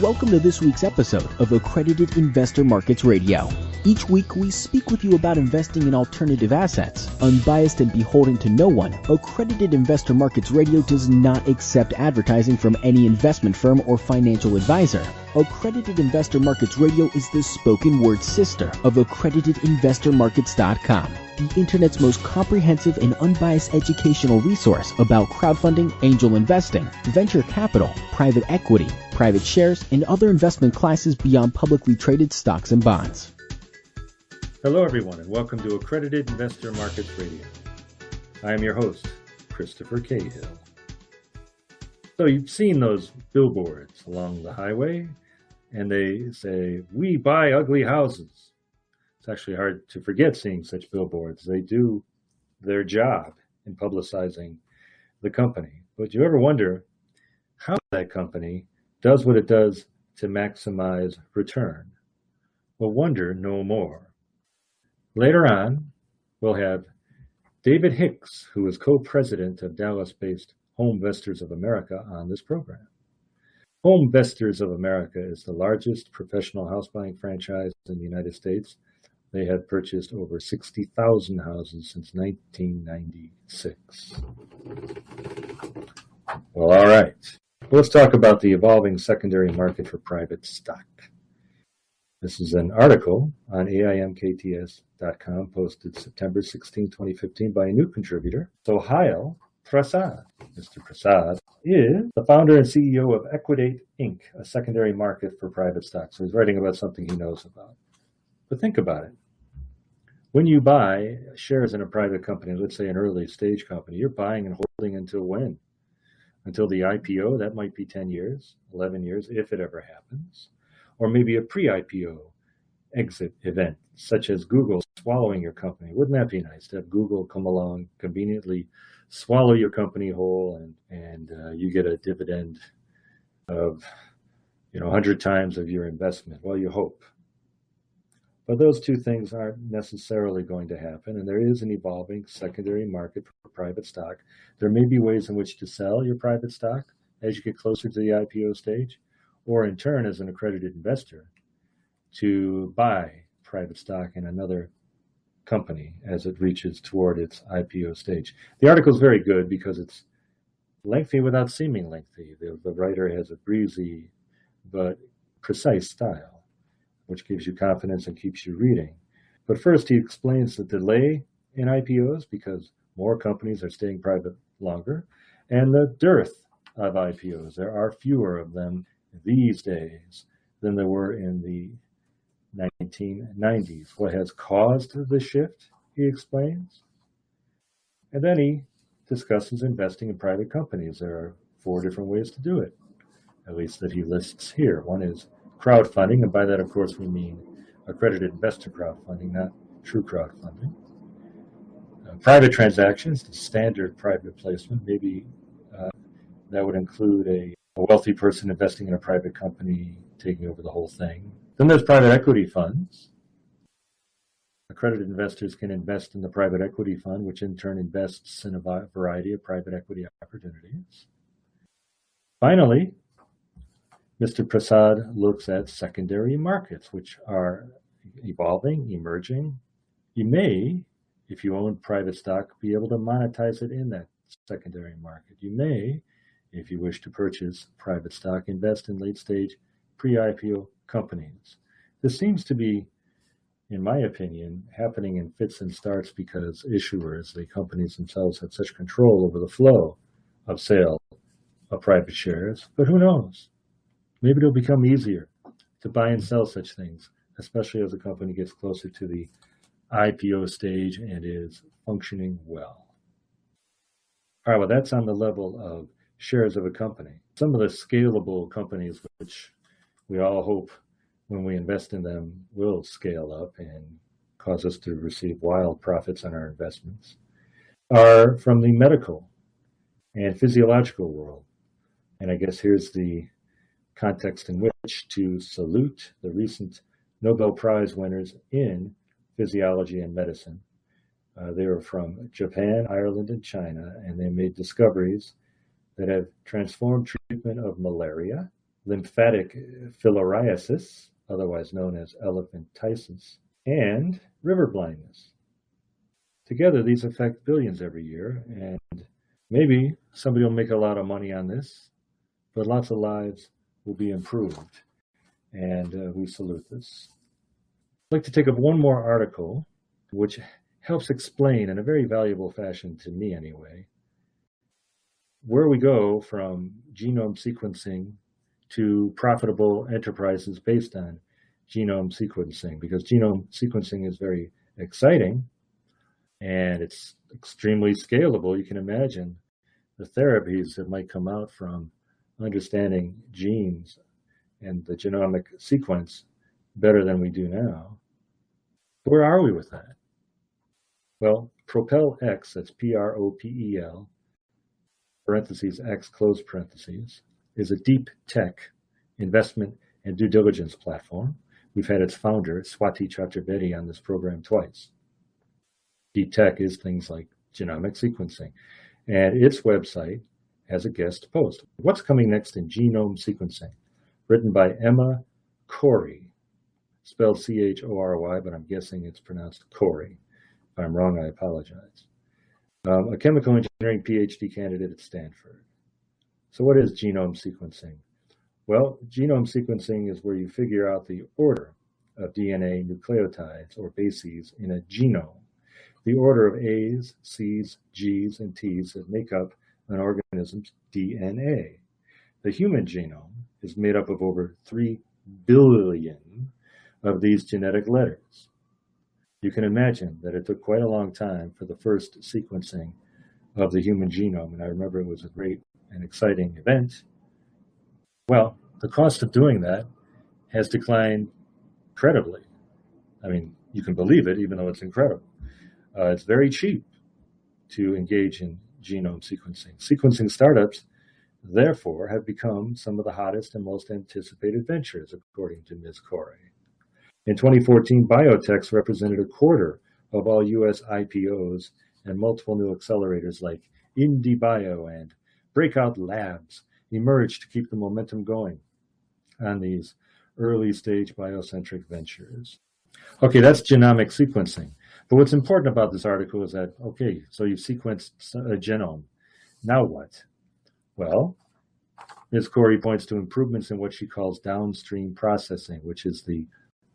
Welcome to this week's episode of Accredited Investor Markets Radio. Each week, we speak with you about investing in alternative assets. Unbiased and beholden to no one, Accredited Investor Markets Radio does not accept advertising from any investment firm or financial advisor. Accredited Investor Markets Radio is the spoken word sister of AccreditedInvestorMarkets.com, the internet's most comprehensive and unbiased educational resource about crowdfunding, angel investing, venture capital, private equity, private shares, and other investment classes beyond publicly traded stocks and bonds. Hello, everyone, and welcome to Accredited Investor Markets Radio. I am your host, Christopher Cahill. So you've seen those billboards along the highway, and they say, "We buy ugly houses." It's actually hard to forget seeing such billboards. They do their job in publicizing the company. But you ever wonder how that company does what it does to maximize return? Well, wonder no more. Later on, we'll have David Hicks, who is co-president of Dallas-based HomeVestors of America, on this program. HomeVestors of America is the largest professional house buying franchise in the United States. They have purchased over 60,000 houses since 1996. Well, all right. Let's talk about the evolving secondary market for private stock. This is an article on AIMkts.com posted September 16, 2015 by a new contributor, Sohail Prasad. Mr. Prasad is the founder and CEO of Accredited Inc., a secondary market for private stocks. So he's writing about something he knows about. But think about it. When you buy shares in a private company, let's say an early stage company, you're buying and holding until when? Until the IPO, that might be 10 years, 11 years, if it ever happens. Or maybe a pre-IPO exit event, such as Google swallowing your company. Wouldn't that be nice to have Google come along, conveniently swallow your company whole, and you get a dividend of 100 times of your investment? Well, you hope. But those two things aren't necessarily going to happen, and there is an evolving secondary market for private stock. There may be ways in which to sell your private stock as you get closer to the IPO stage, or in turn, as an accredited investor, to buy private stock in another company as it reaches toward its IPO stage. The article is very good because it's lengthy without seeming lengthy. The writer has a breezy but precise style, which gives you confidence and keeps you reading. But first, he explains the delay in IPOs because more companies are staying private longer, and the dearth of IPOs. There are fewer of them these days than there were in the 1990s. What has caused the shift, he explains. And then he discusses investing in private companies. There are 4 different ways to do it, at least that he lists here. One is crowdfunding, and by that, of course, we mean accredited investor crowdfunding, not true crowdfunding. Private transactions, the standard private placement, maybe that would include a wealthy person investing in a private company, taking over the whole thing. Then there's private equity funds. Accredited investors can invest in the private equity fund, which in turn invests in a variety of private equity opportunities. Finally, Mr. Prasad looks at secondary markets, which are evolving, emerging. You may, if you own private stock, be able to monetize it in that secondary market. You may, if you wish to purchase private stock, invest in late-stage pre-IPO companies. This seems to be, in my opinion, happening in fits and starts because issuers, the companies themselves, have such control over the flow of sale of private shares. But who knows? Maybe it'll become easier to buy and sell such things, especially as the company gets closer to the IPO stage and is functioning well. All right, well, that's on the level of shares of a company. Some of the scalable companies, which we all hope when we invest in them will scale up and cause us to receive wild profits on our investments, are from the medical and physiological world. And I guess here's the context in which to salute the recent Nobel Prize winners in physiology and medicine. They were from Japan, Ireland, and China, and they made discoveries that have transformed treatment of malaria, lymphatic filariasis, otherwise known as elephantiasis, and river blindness. Together, these affect billions every year, and maybe somebody will make a lot of money on this, but lots of lives will be improved, and we salute this. I'd like to take up one more article, which helps explain in a very valuable fashion, to me anyway, where we go from genome sequencing to profitable enterprises based on genome sequencing, because genome sequencing is very exciting and it's extremely scalable. You can imagine the therapies that might come out from understanding genes and the genomic sequence better than we do now. Where are we with that? Well, Propel X, that's Propel, parentheses X, close parentheses, is a deep tech investment and due diligence platform. We've had its founder, Swati Chaturvedi, on this program twice. Deep tech is things like genomic sequencing, and its website has a guest post. What's coming next in genome sequencing? Written by Emma Corey, spelled C-H-O-R-Y, but I'm guessing it's pronounced Corey. If I'm wrong, I apologize. A chemical engineering PhD candidate at Stanford. So what is genome sequencing? Well, genome sequencing is where you figure out the order of DNA nucleotides or bases in a genome, the order of A's, C's, G's, and T's that make up an organism's DNA. The human genome is made up of over 3 billion of these genetic letters. You can imagine that it took quite a long time for the first sequencing of the human genome, and I remember it was a great and exciting event. Well, the cost of doing that has declined incredibly. I mean, you can believe it, even though it's incredible. It's very cheap to engage in genome sequencing. Sequencing startups, therefore, have become some of the hottest and most anticipated ventures, according to Ms. Corey. In 2014, biotechs represented a quarter of all U.S. IPOs, and multiple new accelerators like IndieBio and Breakout Labs emerged to keep the momentum going on these early-stage biocentric ventures. Okay, that's genomic sequencing. But what's important about this article is that, okay, so you've sequenced a genome. Now what? Well, Ms. Corey points to improvements in what she calls downstream processing, which is the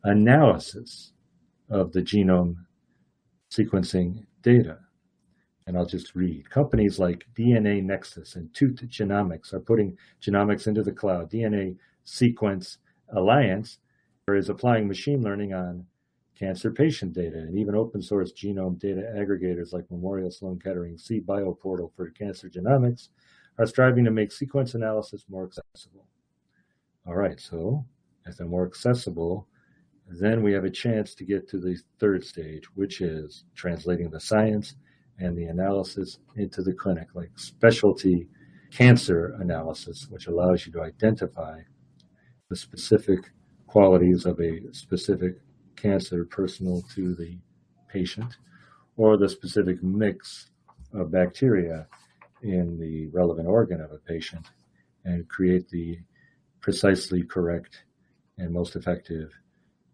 analysis of the genome sequencing data. And I'll just read. Companies like DNA Nexus and Tooth Genomics are putting genomics into the cloud. DNA Sequence Alliance is applying machine learning on cancer patient data, and even open source genome data aggregators like Memorial Sloan Kettering C-Bioportal for Cancer Genomics are striving to make sequence analysis more accessible. All right, so if they're more accessible, then we have a chance to get to the third stage, which is translating the science and the analysis into the clinic, like specialty cancer analysis, which allows you to identify the specific qualities of a specific cancer personal to the patient, or the specific mix of bacteria in the relevant organ of a patient, and create the precisely correct and most effective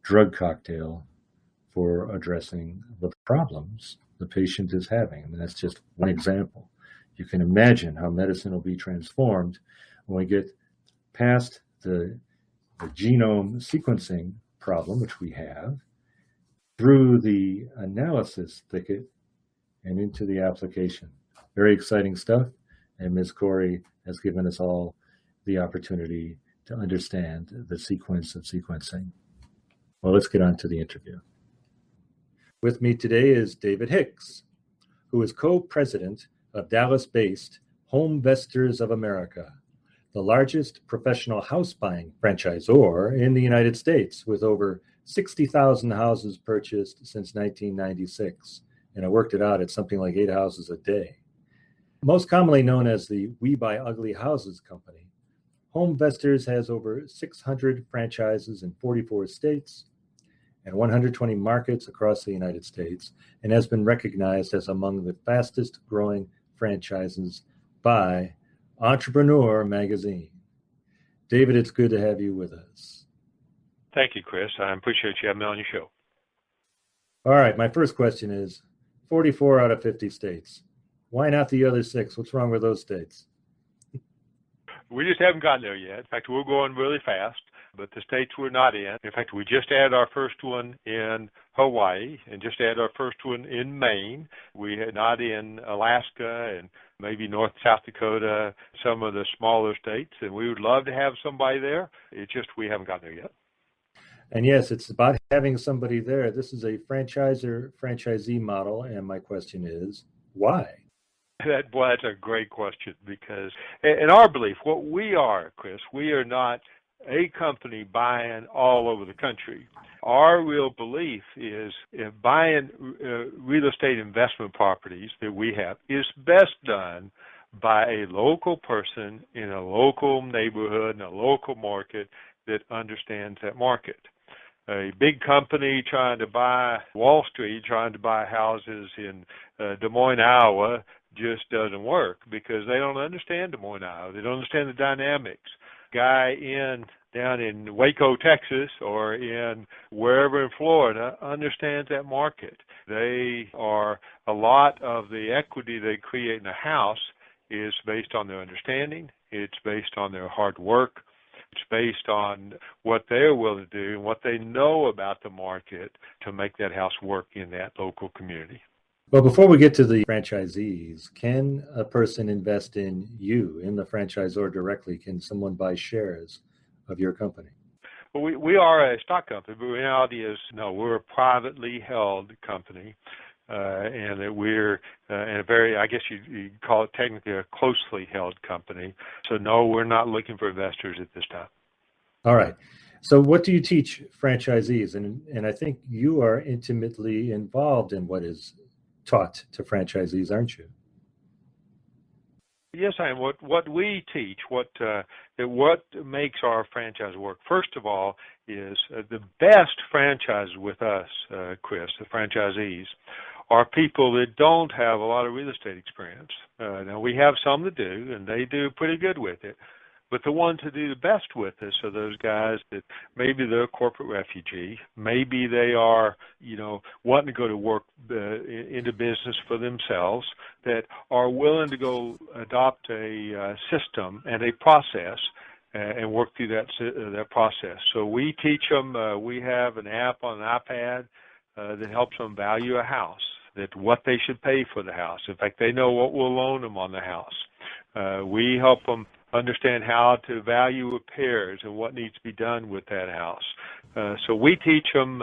drug cocktail for addressing the problems the patient is having. I mean, that's just one example. You can imagine how medicine will be transformed when we get past the genome sequencing problem, which we have, through the analysis thicket and into the application. Very exciting stuff, and Ms. Corey has given us all the opportunity to understand the sequence of sequencing. Well, let's get on to the interview. With me today is David Hicks, who is co-president of Dallas-based HomeVestors of America, the largest professional house buying franchisor in the United States, with over 60,000 houses purchased since 1996. And I worked it out at something like 8 houses a day. Most commonly known as the We Buy Ugly Houses company, HomeVestors has over 600 franchises in 44 states and 120 markets across the United States, and has been recognized as among the fastest growing franchises by Entrepreneur magazine. David, it's good to have you with us. Thank you, Chris. I appreciate you having me on your show. All right, my first question is 44 out of 50 states. Why not the other 6? What's wrong with those states? We just haven't gotten there yet. In fact, we're going really fast, but the states we're not in. In fact, we just added our first one in Hawaii and just added our first one in Maine. We are not in Alaska and maybe North South Dakota, some of the smaller states, and we would love to have somebody there. It's just we haven't gotten there yet. And yes, it's about having somebody there. This is a franchisee model, and my question is, why? That's a great question, because in our belief, what we are, Chris, we are not a company buying all over the country. Our real belief is buying real estate investment properties that we have is best done by a local person in a local neighborhood, in a local market that understands that market. A big company trying to buy Wall Street, trying to buy houses in Des Moines, Iowa, just doesn't work because they don't understand Des Moines, Iowa. They don't understand the dynamics. Guy down in Waco, Texas, or in wherever in Florida understands that market. A lot of the equity they create in a house is based on their understanding. It's based on their hard work. It's based on what they're willing to do and what they know about the market to make that house work in that local community. Well, before we get to the franchisees, can a person invest in you, in the franchisor directly? Can someone buy shares of your company? Well, we are a stock company, but the reality is, no, we're a privately held company. And that we're in a very, I guess you call it technically a closely held company. So no, we're not looking for investors at this time. All right. So what do you teach franchisees? And I think you are intimately involved in what is taught to franchisees, aren't you? Yes, I am. What we teach, what makes our franchise work, first of all, is the best franchise with us, Chris, the franchisees, are people that don't have a lot of real estate experience. Now, we have some that do, and they do pretty good with it. But the ones who do the best with us are those guys that maybe they're a corporate refugee. Maybe they are, wanting to go to work into business for themselves, that are willing to go adopt a system and a process and work through that process. So we teach them. We have an app on an iPad that helps them value a house, that what they should pay for the house. In fact, they know what we'll loan them on the house. We help them understand how to value repairs and what needs to be done with that house. So we teach them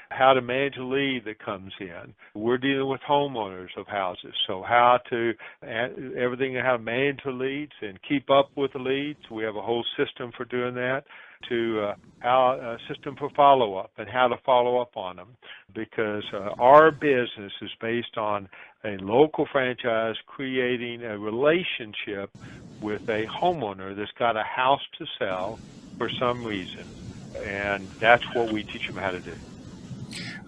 how to manage a lead that comes in. We're dealing with homeowners of houses, so how to manage the leads and keep up with the leads. We have a whole system for doing that. To a system for follow-up and how to follow up on them, because our business is based on a local franchise creating a relationship with a homeowner that's got a house to sell for some reason, and that's what we teach them how to do.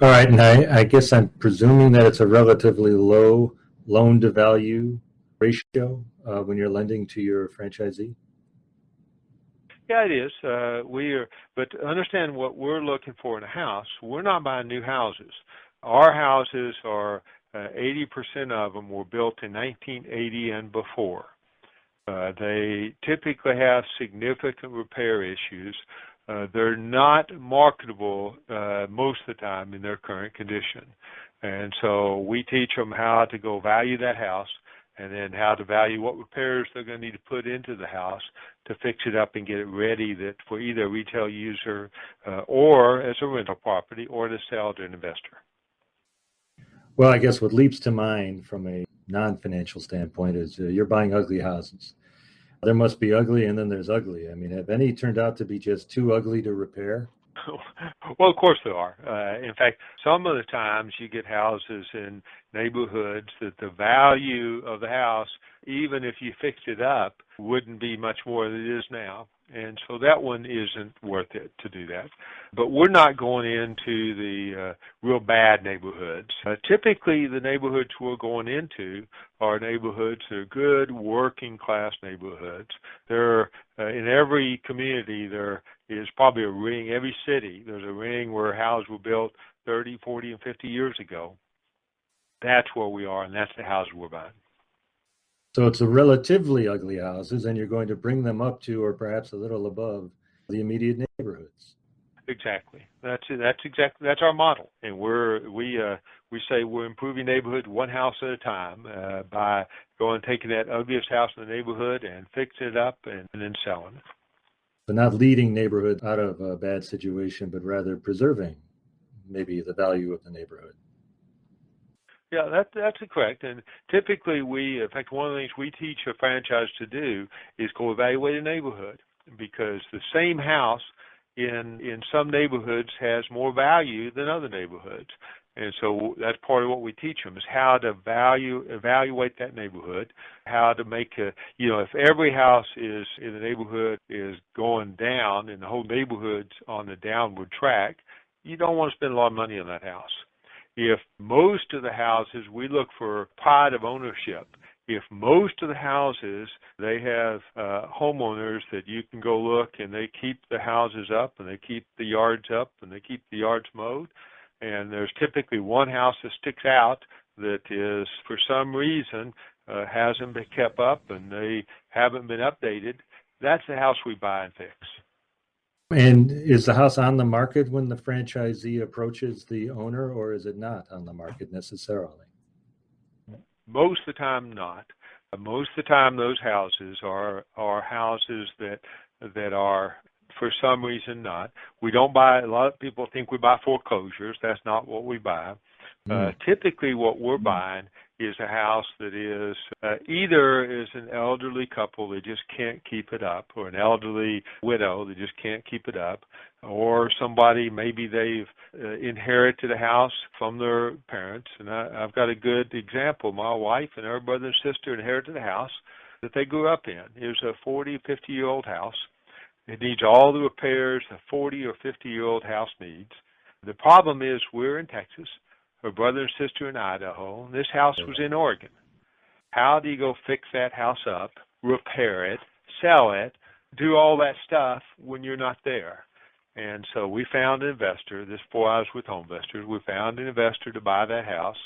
All right, and I guess I'm presuming that it's a relatively low loan-to-value ratio when you're lending to your franchisee? Yeah, it is. But understand what we're looking for in a house. We're not buying new houses. Our houses are 80% of them were built in 1980 and before. They typically have significant repair issues. They're not marketable most of the time in their current condition. And so we teach them how to go value that house, and then how to value what repairs they're going to need to put into the house to fix it up and get it ready for either a retail user or as a rental property or to sell to an investor. Well, I guess what leaps to mind from a non-financial standpoint is you're buying ugly houses. There must be ugly, and then there's ugly. I mean, have any turned out to be just too ugly to repair? Well, of course there are. In fact, some of the times you get houses in neighborhoods that the value of the house, even if you fixed it up, wouldn't be much more than it is now. And so that one isn't worth it to do that. But we're not going into the real bad neighborhoods. Typically, the neighborhoods we're going into are neighborhoods that are good working class neighborhoods. There, in every community, there is probably a ring. Every city, there's a ring where houses were built 30, 40, and 50 years ago. That's where we are, and that's the houses we're buying. So it's the relatively ugly houses, and you're going to bring them up to, or perhaps a little above, the immediate neighborhoods. Exactly. That's our model, and we say we're improving neighborhood one house at a time by taking that ugliest house in the neighborhood and fixing it up and then selling it. So not leading neighborhood out of a bad situation, but rather preserving maybe the value of the neighborhood. Yeah, that's correct. And typically in fact, one of the things we teach a franchise to do is go evaluate a neighborhood, because the same house in some neighborhoods has more value than other neighborhoods. And so that's part of what we teach them, is how to evaluate that neighborhood, how to make if every house is in the neighborhood is going down and the whole neighborhood's on the downward track, you don't want to spend a lot of money on that house. If most of the houses, we look for pride of ownership. If most of the houses, they have homeowners that you can go look and they keep the houses up and they keep the yards up and they keep the yards mowed, and there's typically one house that sticks out that is, for some reason, hasn't been kept up and they haven't been updated, that's the house we buy and fix. And is the house on the market when the franchisee approaches the owner, or is it not on the market necessarily? Most of the time, not. Most of the time, those houses are houses that are, for some reason, not. We don't buy. A lot of people think we buy foreclosures. That's not what we buy. Typically, what we're buying is a house that is either is an elderly couple that just can't keep it up, or an elderly widow that just can't keep it up, or somebody, maybe they've inherited a house from their parents. And I've got a good example. My wife and her brother and sister inherited a house that they grew up in. It was a 40, 50-year-old house. It needs all the repairs a 40 or 50-year-old house needs. The problem is we're in Texas. Her brother and sister in Idaho. This house was in Oregon. How do you go fix that house up, repair it, sell it, do all that stuff when you're not there? And so we found an investor. This before I was with HomeVestors. We found an investor to buy that house.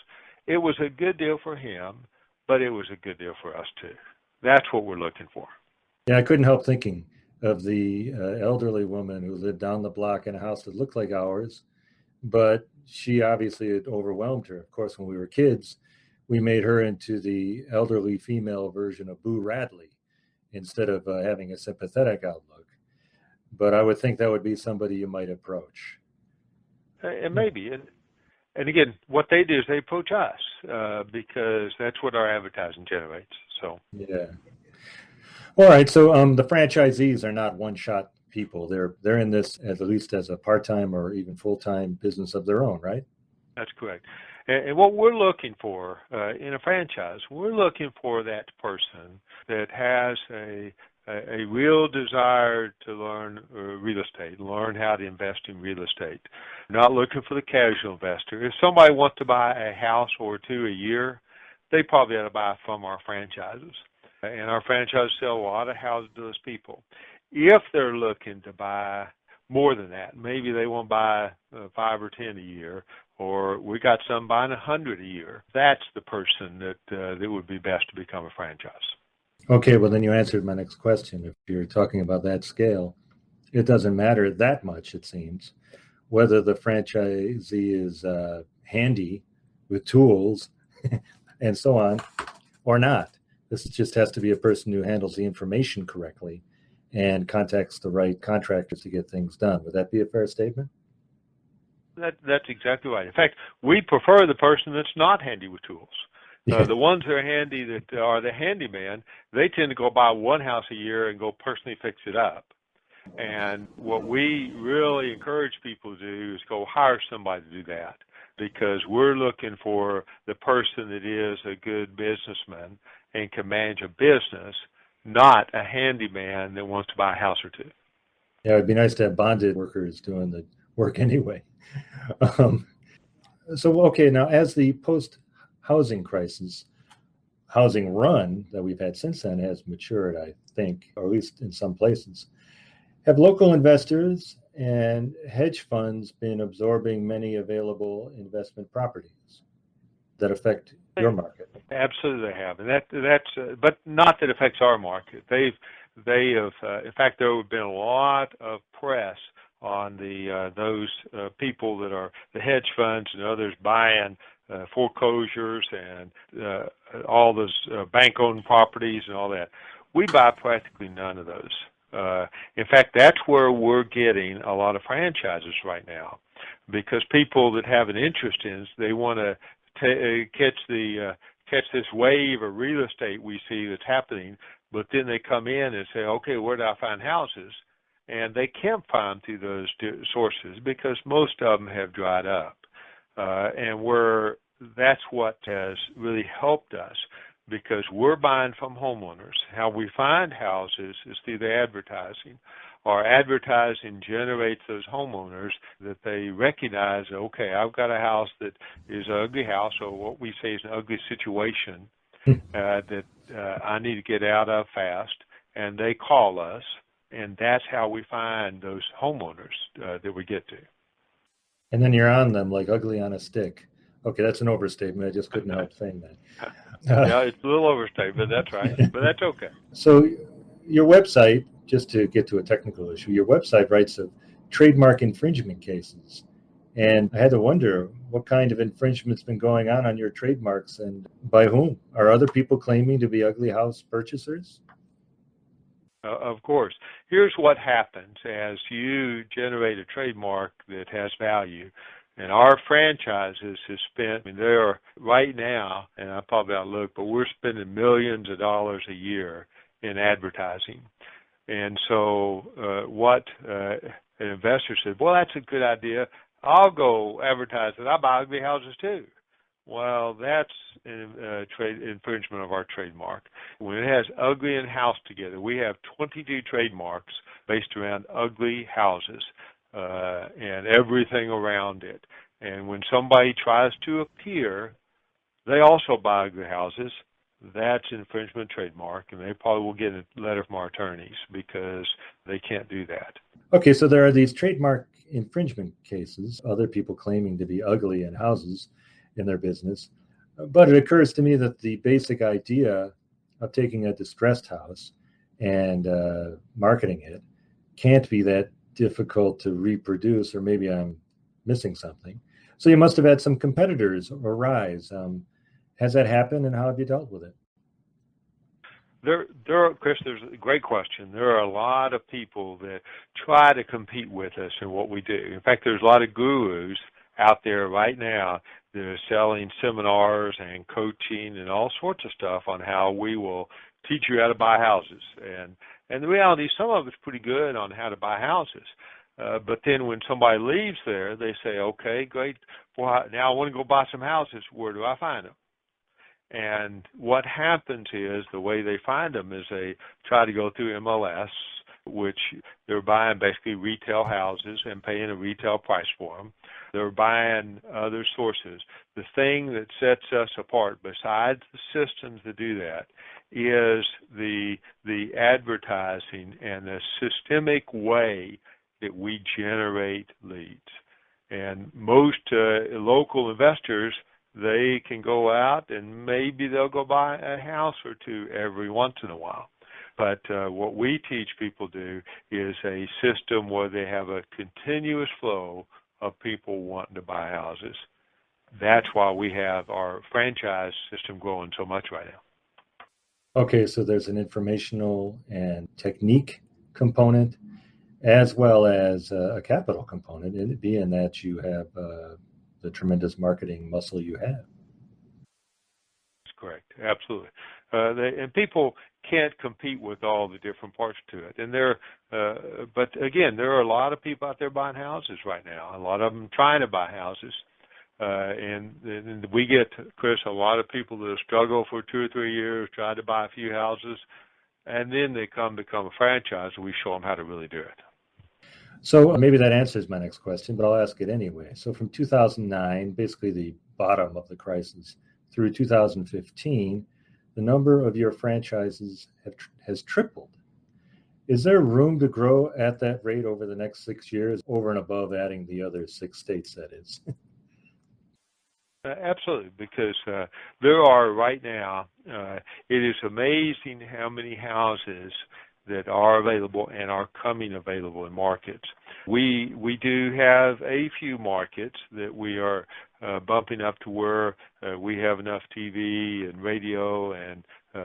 It was a good deal for him, but it was a good deal for us too. That's what we're looking for. Yeah, I couldn't help thinking of the elderly woman who lived down the block in a house that looked like ours, but she obviously had overwhelmed her. Of course, when we were kids, we made her into the elderly female version of Boo Radley instead of having a sympathetic outlook. But I would think that would be somebody you might approach. And maybe. And again, what they do is they approach us because that's what our advertising generates. So yeah. All right. So the franchisees are not one-shot people. They're in this at least as a part-time or even full-time business of their own, right? That's correct. And what we're looking for in a franchise, we're looking for that person that has a real desire to learn real estate, learn how to invest in real estate. Not looking for the casual investor. If somebody wants to buy a house or two a year, they probably ought to buy from our franchises. And our franchises sell a lot of houses to those people. If they're looking to buy more than that, maybe they want to buy 5 or 10 a year, or we got some buying 100 a year. That's the person that would be best to become a franchise. Okay, well, then you answered my next question. If you're talking about that scale, it doesn't matter that much, it seems, whether the franchisee is handy with tools and so on or not. This just has to be a person who handles the information correctly and contacts the right contractors to get things done. Would that be a fair statement? That's exactly right. In fact, we prefer the person that's not handy with tools. The ones that are handy, that are the handyman, they tend to go buy one house a year and go personally fix it up. And what we really encourage people to do is go hire somebody to do that, because we're looking for the person that is a good businessman and can manage a business, not a handyman that wants to buy a house or two. Yeah, it'd be nice to have bonded workers doing the work anyway. Okay, now as the post-housing crisis, housing run that we've had since then has matured, I think, or at least in some places, have local investors and hedge funds been absorbing many available investment properties that affect your market? Absolutely, they have, and that's but not that affects our market. They have, in fact, there have been a lot of press on those people that are the hedge funds and others buying foreclosures and all those bank-owned properties and all that. We buy practically none of those. In fact, that's where we're getting a lot of franchises right now, because people that have an interest in us, they want to catch this wave of real estate we see that's happening, but then they come in and say, okay, where do I find houses? And they can't find through those sources because most of them have dried up. That's what has really helped us, because we're buying from homeowners. How we find houses is through the advertising. Our advertising generates those homeowners that they recognize, okay, I've got a house that is an ugly house, or what we say is an ugly situation that I need to get out of fast, and they call us, and that's how we find those homeowners that we get to. And then you're on them like ugly on a stick. Okay, that's an overstatement. I just couldn't help saying that. Yeah, it's a little overstated, but that's right. But that's okay. So your website, just to get to a technical issue, your website writes of trademark infringement cases. And I had to wonder what kind of infringement's been going on your trademarks and by whom? Are other people claiming to be ugly house purchasers? Of course. Here's what happens as you generate a trademark that has value. And our franchises have spent, they're right now, and I probably outlook, but we're spending millions of dollars a year in advertising. And so what an investor said, well, that's a good idea. I'll go advertise it. I buy ugly houses too. Well, that's trade infringement of our trademark. When it has ugly and house together, we have 22 trademarks based around ugly houses and everything around it. And when somebody tries to appear, they also buy ugly houses. That's infringement trademark, and they probably will get a letter from our attorneys because they can't do that. Okay, so there are these trademark infringement cases, other people claiming to be ugly in houses in their business. But it occurs to me that the basic idea of taking a distressed house and marketing it can't be that difficult to reproduce, or maybe I'm missing something. So you must have had some competitors arise. Has that happened, and how have you dealt with it? Chris, there's a great question. There are a lot of people that try to compete with us in what we do. In fact, there's a lot of gurus out there right now that are selling seminars and coaching and all sorts of stuff on how we will teach you how to buy houses. And the reality is some of it's pretty good on how to buy houses. But then when somebody leaves there, they say, okay, great. Well, now I want to go buy some houses. Where do I find them? And what happens is the way they find them is they try to go through MLS, which they're buying basically retail houses and paying a retail price for them. They're buying other sources. The thing that sets us apart, besides the systems that do that, is the advertising and the systemic way that we generate leads. And most local investors, they can go out and maybe they'll go buy a house or two every once in a while. But what we teach people do is a system where they have a continuous flow of people wanting to buy houses. That's why we have our franchise system growing so much right now. Okay, so there's an informational and technique component as well as a capital component, in it being that you have the tremendous marketing muscle you have. That's correct. Absolutely. And people can't compete with all the different parts to it. And but again, there are a lot of people out there buying houses right now. A lot of them trying to buy houses. And we get, Chris, a lot of people that struggle for 2 or 3 years trying to buy a few houses. and then they become a franchise, and we show them how to really do it. So maybe that answers my next question, but I'll ask it anyway. So from 2009, basically the bottom of the crisis, through 2015, the number of your franchises has tripled. Is there room to grow at that rate over the next 6 years, over and above adding the other 6 states, that is? Absolutely, because there are right now, it is amazing how many houses that are available and are coming available in markets. We do have a few markets that we are bumping up to where we have enough TV and radio and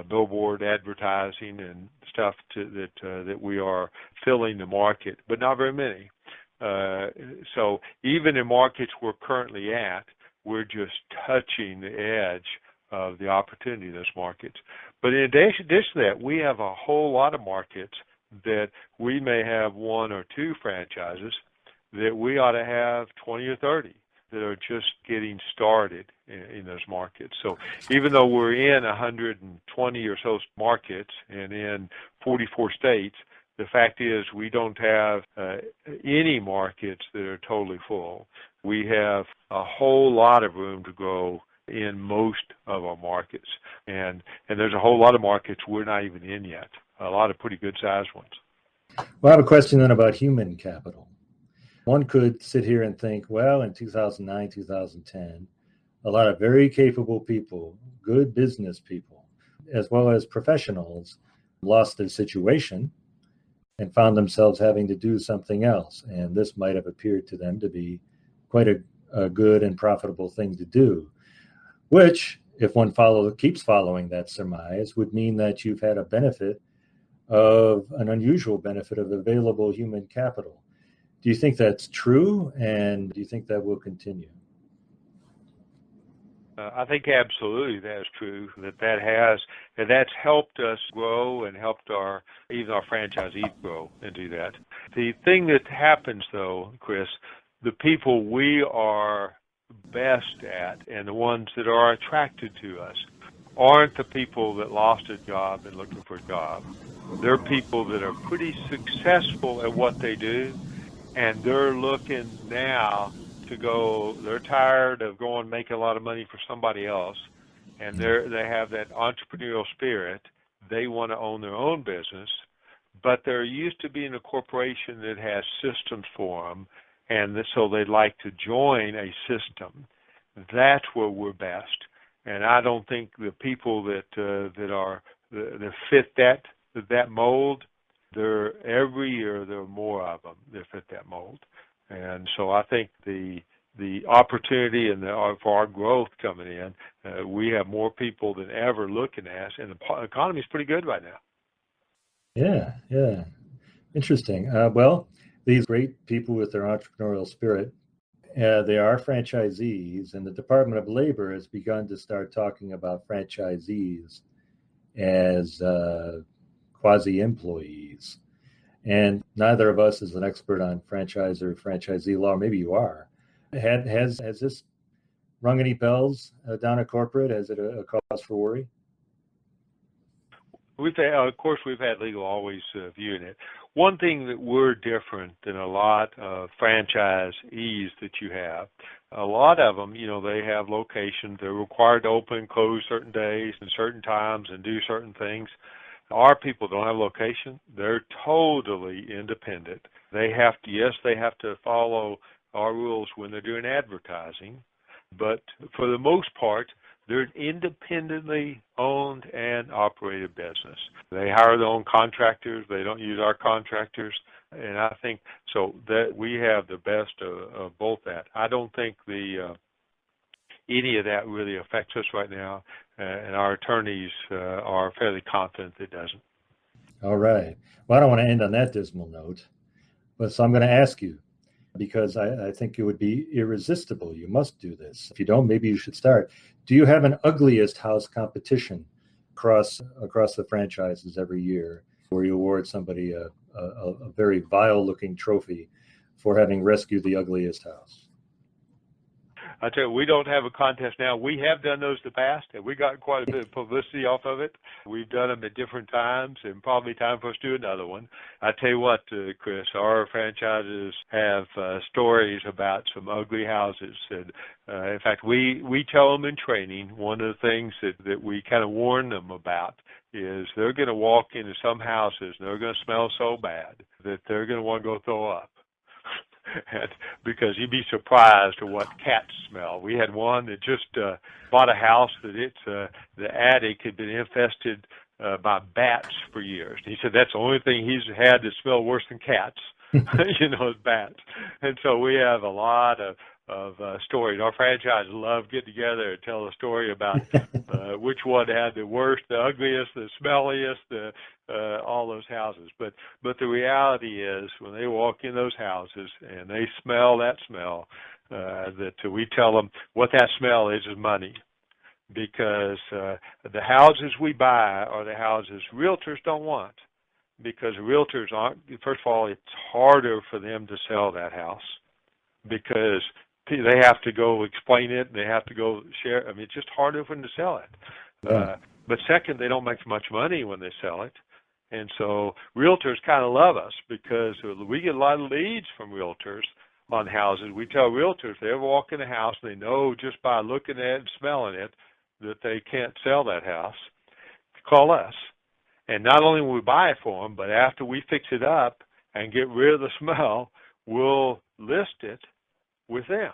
billboard advertising and stuff that we are filling the market, but not very many. So even in markets we're currently at, we're just touching the edge of the opportunity in those markets. But in addition to that, we have a whole lot of markets that we may have 1 or 2 franchises that we ought to have 20 or 30 that are just getting started in those markets. So even though we're in 120 or so markets and in 44 states, the fact is we don't have any markets that are totally full. We have a whole lot of room to grow in most of our markets. And there's a whole lot of markets we're not even in yet, a lot of pretty good-sized ones. Well, I have a question then about human capital. One could sit here and think, well, in 2009, 2010, a lot of very capable people, good business people, as well as professionals, lost their situation and found themselves having to do something else. And this might have appeared to them to be quite a good and profitable thing to do, which, if one keeps following that surmise, would mean that you've had a benefit of an unusual benefit of available human capital. Do you think that's true, and do you think that will continue? I think absolutely that's true. That's helped us grow and helped even our franchisees grow and do that. The thing that happens, though, Chris, the people we are best at and the ones that are attracted to us aren't the people that lost a job and looking for a job. They're people that are pretty successful at what they do, and they're looking now to go. They're tired of going making a lot of money for somebody else, and they have that entrepreneurial spirit. They want to own their own business, but they're used to being a corporation that has systems for them, and so they'd like to join a system. That's where we're best. And I don't think the people that fit that mold, every year there are more of them that fit that mold. And so I think the opportunity and for our growth coming in, we have more people than ever looking at us, and the economy is pretty good right now. Yeah. Interesting. Well, these great people with their entrepreneurial spirit, they are franchisees, and the Department of Labor has begun to start talking about franchisees as quasi-employees. And neither of us is an expert on franchise or franchisee law. Maybe you are. Has this rung any bells down at corporate? Is it a cause for worry? Of course, we've had legal always viewing it. One thing that we're different than a lot of franchisees that you have, a lot of them, they have locations. They're required to open and close certain days and certain times and do certain things. Our people don't have a location. They're totally independent. They have to follow our rules when they're doing advertising, but for the most part, they're an independently owned and operated business. They hire their own contractors. They don't use our contractors. And I think so that we have the best of both that. I don't think any of that really affects us right now, and our attorneys are fairly confident it doesn't. All right. Well, I don't want to end on that dismal note, but so I'm going to ask you, because I think it would be irresistible. You must do this. If you don't, maybe you should start. Do you have an ugliest house competition across the franchises every year where you award somebody a very vile-looking trophy for having rescued the ugliest house? I tell you, we don't have a contest now. We have done those in the past, and we got quite a bit of publicity off of it. We've done them at different times, and probably time for us to do another one. I tell you what, Chris, our franchises have stories about some ugly houses. And in fact, we tell them in training, one of the things that we kind of warn them about is they're going to walk into some houses, and they're going to smell so bad that they're going to want to go throw up. And because you'd be surprised at what cats smell. We had one that just bought a house that the attic had been infested by bats for years. He said that's the only thing he's had that smelled worse than cats, is bats. And so we have a lot of stories. Our franchises love get together and tell a story about which one had the worst, the ugliest, the smelliest, all those houses. But the reality is when they walk in those houses and they smell that smell, that we tell them what that smell is money. Because the houses we buy are the houses realtors don't want. Because realtors aren't, first of all, it's harder for them to sell that house because they have to go explain it, and they have to go share. I mean, it's just harder for them to sell it. Yeah. But second, they don't make much money when they sell it. And so realtors kind of love us because we get a lot of leads from realtors on houses. We tell realtors if they ever walk in a house, they know just by looking at it and smelling it that they can't sell that house, call us. And not only will we buy it for them, but after we fix it up and get rid of the smell, we'll list it with them.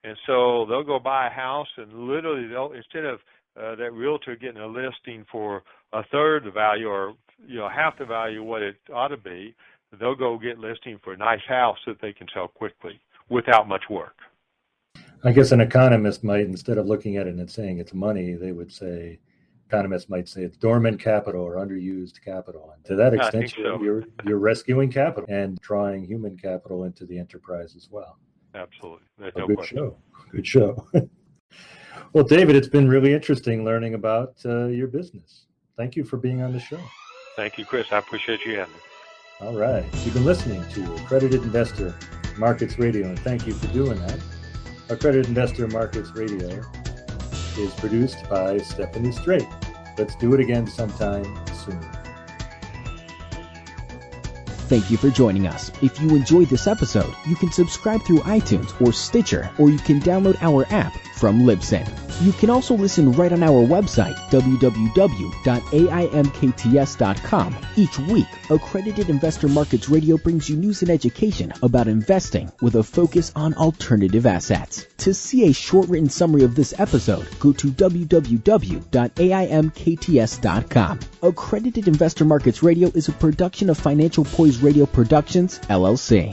And so they'll go buy a house and literally instead of that realtor getting a listing for a third the value or half the value of what it ought to be, they'll go get listing for a nice house that they can sell quickly without much work. I guess an economist might, instead of looking at it and saying it's money, economists might say it's dormant capital or underused capital. And to that extent, so. you're rescuing capital and drawing human capital into the enterprise as well. Absolutely. Good show. Well, David, it's been really interesting learning about your business. Thank you for being on the show. Thank you, Chris. I appreciate you having me. All right. You've been listening to Accredited Investor Markets Radio, and thank you for doing that. Accredited Investor Markets Radio is produced by Stephanie Strait. Let's do it again sometime soon. Thank you for joining us. If you enjoyed this episode, you can subscribe through iTunes or Stitcher, or you can download our app from Libsyn. You can also listen right on our website, www.AIMkts.com. Each week, Accredited Investor Markets Radio brings you news and education about investing with a focus on alternative assets. To see a short written summary of this episode, go to www.AIMkts.com. Accredited Investor Markets Radio is a production of Financial Poise Radio Productions, LLC.